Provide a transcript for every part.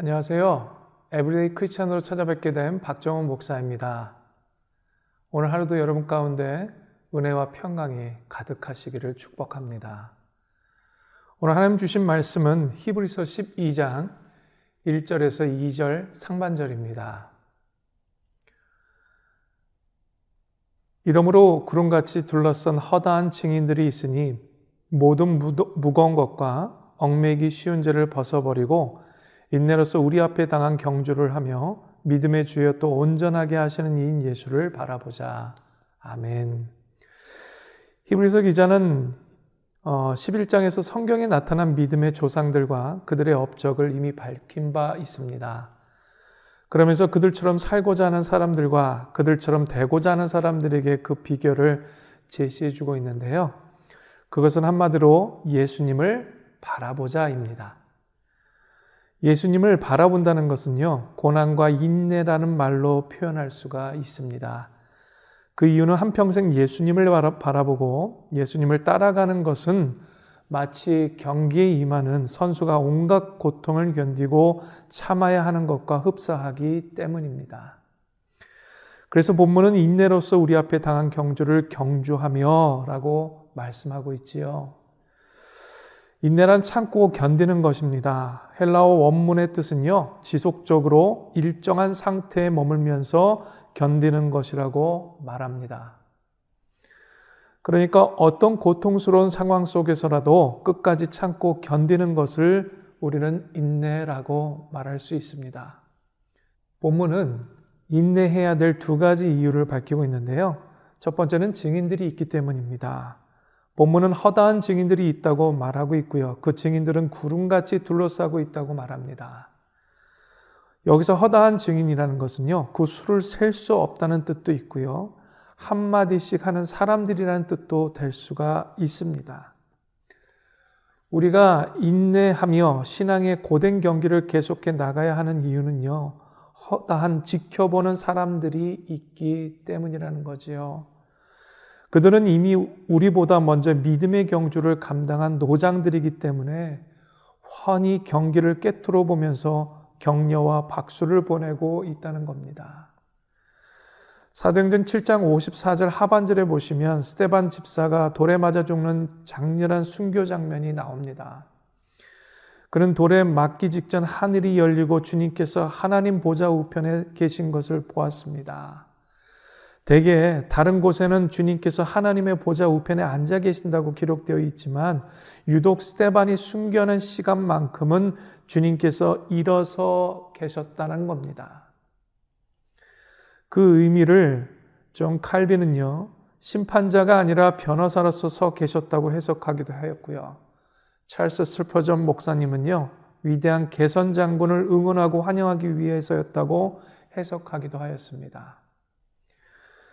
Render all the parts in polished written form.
안녕하세요. 에브리데이 크리스천으로 찾아뵙게 된 박정훈 목사입니다. 오늘 하루도 여러분 가운데 은혜와 평강이 가득하시기를 축복합니다. 오늘 하나님 주신 말씀은 히브리서 12장 1절에서 2절 상반절입니다. 이러므로 구름같이 둘러싼 허다한 증인들이 있으니 모든 무거운 것과 얽매이기 쉬운 죄를 벗어버리고 인내로서 우리 앞에 당한 경주를 하며 믿음의 주여 또 온전하게 하시는 이인 예수를 바라보자. 아멘. 히브리서 기자는 11장에서 성경에 나타난 믿음의 조상들과 그들의 업적을 이미 밝힌 바 있습니다. 그러면서 그들처럼 살고자 하는 사람들과 그들처럼 되고자 하는 사람들에게 그 비결을 제시해 주고 있는데요. 그것은 한마디로 예수님을 바라보자입니다. 예수님을 바라본다는 것은요, 고난과 인내라는 말로 표현할 수가 있습니다. 그 이유는 한평생 예수님을 바라보고 예수님을 따라가는 것은 마치 경기에 임하는 선수가 온갖 고통을 견디고 참아야 하는 것과 흡사하기 때문입니다. 그래서 본문은 인내로서 우리 앞에 당한 경주를 경주하며 라고 말씀하고 있지요. 인내란 참고 견디는 것입니다. 헬라어 원문의 뜻은요, 지속적으로 일정한 상태에 머물면서 견디는 것이라고 말합니다. 그러니까 어떤 고통스러운 상황 속에서라도 끝까지 참고 견디는 것을 우리는 인내라고 말할 수 있습니다. 본문은 인내해야 될 두 가지 이유를 밝히고 있는데요. 첫 번째는 증인들이 있기 때문입니다. 본문은 허다한 증인들이 있다고 말하고 있고요. 그 증인들은 구름같이 둘러싸고 있다고 말합니다. 여기서 허다한 증인이라는 것은요, 그 수를 셀 수 없다는 뜻도 있고요. 한마디씩 하는 사람들이라는 뜻도 될 수가 있습니다. 우리가 인내하며 신앙의 고된 경기를 계속해 나가야 하는 이유는요, 허다한 지켜보는 사람들이 있기 때문이라는 거지요. 그들은 이미 우리보다 먼저 믿음의 경주를 감당한 노장들이기 때문에 훤히 경기를 꿰뚫어 보면서 격려와 박수를 보내고 있다는 겁니다. 사도행전 7장 54절 하반절에 보시면 스데반 집사가 돌에 맞아 죽는 장렬한 순교 장면이 나옵니다. 그는 돌에 맞기 직전 하늘이 열리고 주님께서 하나님 보좌 우편에 계신 것을 보았습니다. 대개 다른 곳에는 주님께서 하나님의 보좌 우편에 앉아 계신다고 기록되어 있지만 유독 스데반이 순교하는 시간만큼은 주님께서 일어서 계셨다는 겁니다. 그 의미를 존 칼빈은요, 심판자가 아니라 변호사로서 서 계셨다고 해석하기도 하였고요. 찰스 스퍼전 목사님은요, 위대한 개선 장군을 응원하고 환영하기 위해서였다고 해석하기도 하였습니다.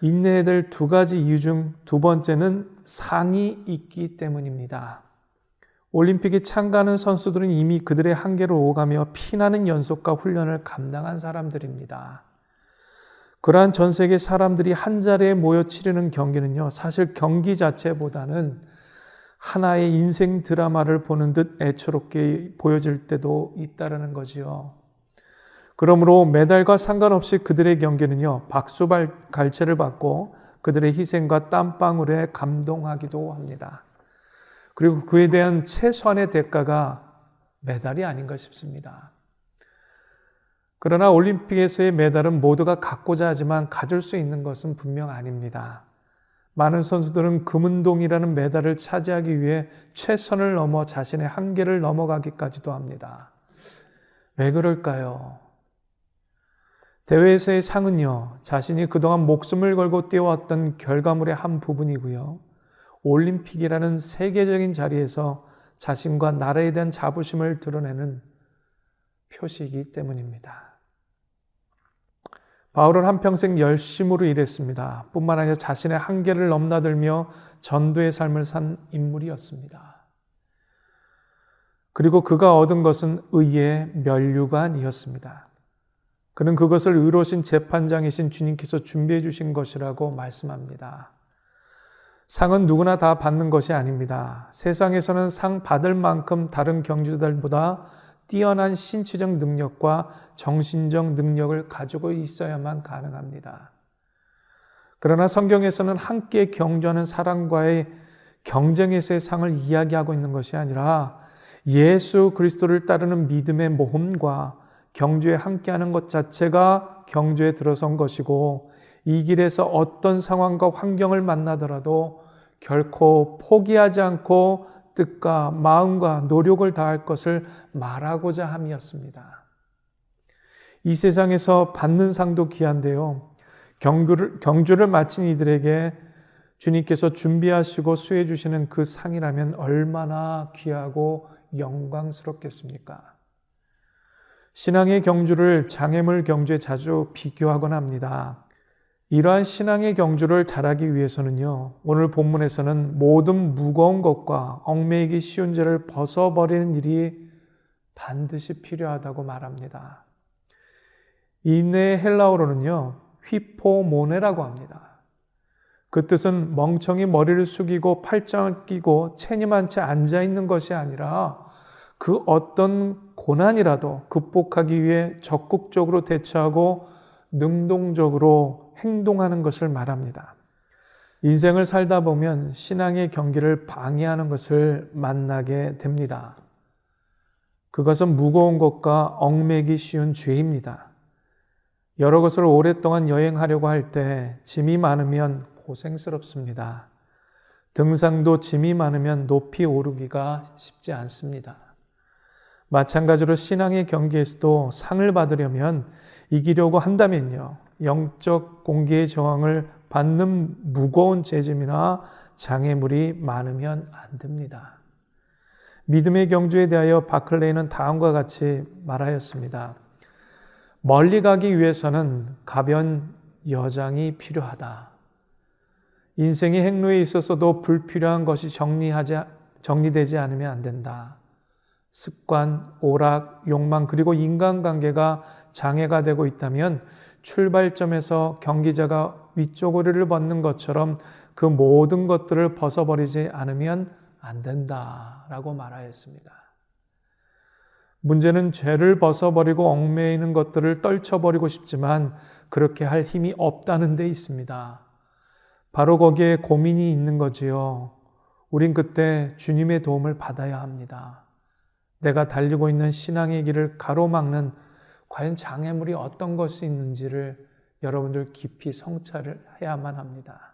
인내해야 될 두 가지 이유 중 두 번째는 상이 있기 때문입니다. 올림픽에 참가하는 선수들은 이미 그들의 한계를 오가며 피나는 연속과 훈련을 감당한 사람들입니다. 그러한 전 세계 사람들이 한자리에 모여 치르는 경기는요, 사실 경기 자체보다는 하나의 인생 드라마를 보는 듯 애처롭게 보여질 때도 있다는 거지요. 그러므로 메달과 상관없이 그들의 경기는요, 박수갈채를 받고 그들의 희생과 땀방울에 감동하기도 합니다. 그리고 그에 대한 최소한의 대가가 메달이 아닌가 싶습니다. 그러나 올림픽에서의 메달은 모두가 갖고자 하지만 가질 수 있는 것은 분명 아닙니다. 많은 선수들은 금운동이라는 메달을 차지하기 위해 최선을 넘어 자신의 한계를 넘어가기까지도 합니다. 왜 그럴까요? 대회에서의 상은요, 자신이 그동안 목숨을 걸고 뛰어왔던 결과물의 한 부분이고요. 올림픽이라는 세계적인 자리에서 자신과 나라에 대한 자부심을 드러내는 표시이기 때문입니다. 바울은 한평생 열심으로 일했습니다. 뿐만 아니라 자신의 한계를 넘나들며 전도의 삶을 산 인물이었습니다. 그리고 그가 얻은 것은 의의 면류관이었습니다. 그는 그것을 의로우신 재판장이신 주님께서 준비해 주신 것이라고 말씀합니다. 상은 누구나 다 받는 것이 아닙니다. 세상에서는 상 받을 만큼 다른 경주들보다 뛰어난 신체적 능력과 정신적 능력을 가지고 있어야만 가능합니다. 그러나 성경에서는 함께 경주하는 사람과의 경쟁에서의 상을 이야기하고 있는 것이 아니라 예수 그리스도를 따르는 믿음의 모험과 경주에 함께하는 것 자체가 경주에 들어선 것이고, 이 길에서 어떤 상황과 환경을 만나더라도 결코 포기하지 않고 뜻과 마음과 노력을 다할 것을 말하고자 함이었습니다. 이 세상에서 받는 상도 귀한데요, 경주를 마친 이들에게 주님께서 준비하시고 수해 주시는 그 상이라면 얼마나 귀하고 영광스럽겠습니까? 신앙의 경주를 장애물 경주에 자주 비교하곤 합니다. 이러한 신앙의 경주를 잘하기 위해서는요, 오늘 본문에서는 모든 무거운 것과 얽매이기 쉬운 죄를 벗어버리는 일이 반드시 필요하다고 말합니다. 인내의 헬라어로는요, 휘포모네라고 합니다. 그 뜻은 멍청이 머리를 숙이고 팔짱을 끼고 체념한 채 앉아있는 것이 아니라 그 어떤 고난이라도 극복하기 위해 적극적으로 대처하고 능동적으로 행동하는 것을 말합니다. 인생을 살다 보면 신앙의 경기를 방해하는 것을 만나게 됩니다. 그것은 무거운 것과 얽매기 쉬운 죄입니다. 여러 것을 오랫동안 여행하려고 할 때 짐이 많으면 고생스럽습니다. 등산도 짐이 많으면 높이 오르기가 쉽지 않습니다. 마찬가지로 신앙의 경기에서도 상을 받으려면 이기려고 한다면요, 영적 공기의 저항을 받는 무거운 재짐이나 장애물이 많으면 안 됩니다. 믿음의 경주에 대하여 바클레이는 다음과 같이 말하였습니다. 멀리 가기 위해서는 가벼운 여장이 필요하다. 인생의 행로에 있어서도 불필요한 것이 정리되지 않으면 안 된다. 습관, 오락, 욕망, 그리고 인간관계가 장애가 되고 있다면 출발점에서 경기자가 윗조거리를 벗는 것처럼 그 모든 것들을 벗어버리지 않으면 안 된다라고 말하였습니다. 문제는 죄를 벗어버리고 얽매이는 것들을 떨쳐버리고 싶지만 그렇게 할 힘이 없다는 데 있습니다. 바로 거기에 고민이 있는 거지요. 우린 그때 주님의 도움을 받아야 합니다. 내가 달리고 있는 신앙의 길을 가로막는 과연 장애물이 어떤 것이 있는지를 여러분들 깊이 성찰을 해야만 합니다.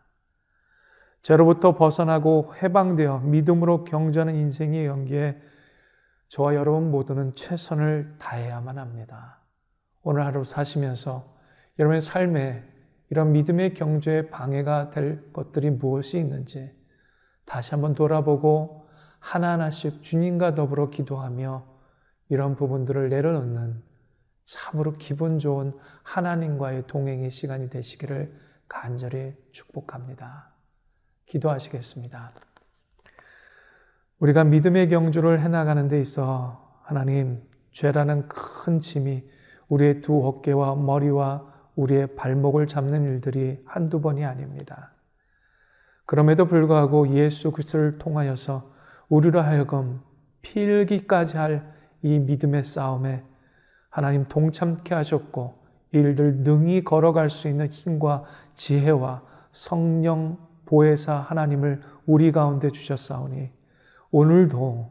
죄로부터 벗어나고 해방되어 믿음으로 경주하는 인생의 연기에 저와 여러분 모두는 최선을 다해야만 합니다. 오늘 하루 사시면서 여러분의 삶에 이런 믿음의 경주에 방해가 될 것들이 무엇이 있는지 다시 한번 돌아보고 하나하나씩 주님과 더불어 기도하며 이런 부분들을 내려놓는 참으로 기분 좋은 하나님과의 동행의 시간이 되시기를 간절히 축복합니다. 기도하시겠습니다. 우리가 믿음의 경주를 해나가는 데 있어 하나님, 죄라는 큰 짐이 우리의 두 어깨와 머리와 우리의 발목을 잡는 일들이 한두 번이 아닙니다. 그럼에도 불구하고 예수 그리스도를 통하여서 우리로 하여금 필기까지 할 이 믿음의 싸움에 하나님 동참케 하셨고 일들 능히 걸어갈 수 있는 힘과 지혜와 성령 보혜사 하나님을 우리 가운데 주셨사오니 오늘도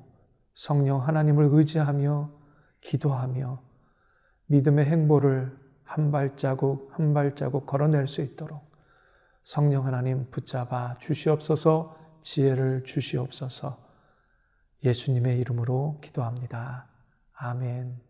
성령 하나님을 의지하며 기도하며 믿음의 행보를 한 발자국 한 발자국 걸어낼 수 있도록 성령 하나님 붙잡아 주시옵소서. 지혜를 주시옵소서. 예수님의 이름으로 기도합니다. 아멘.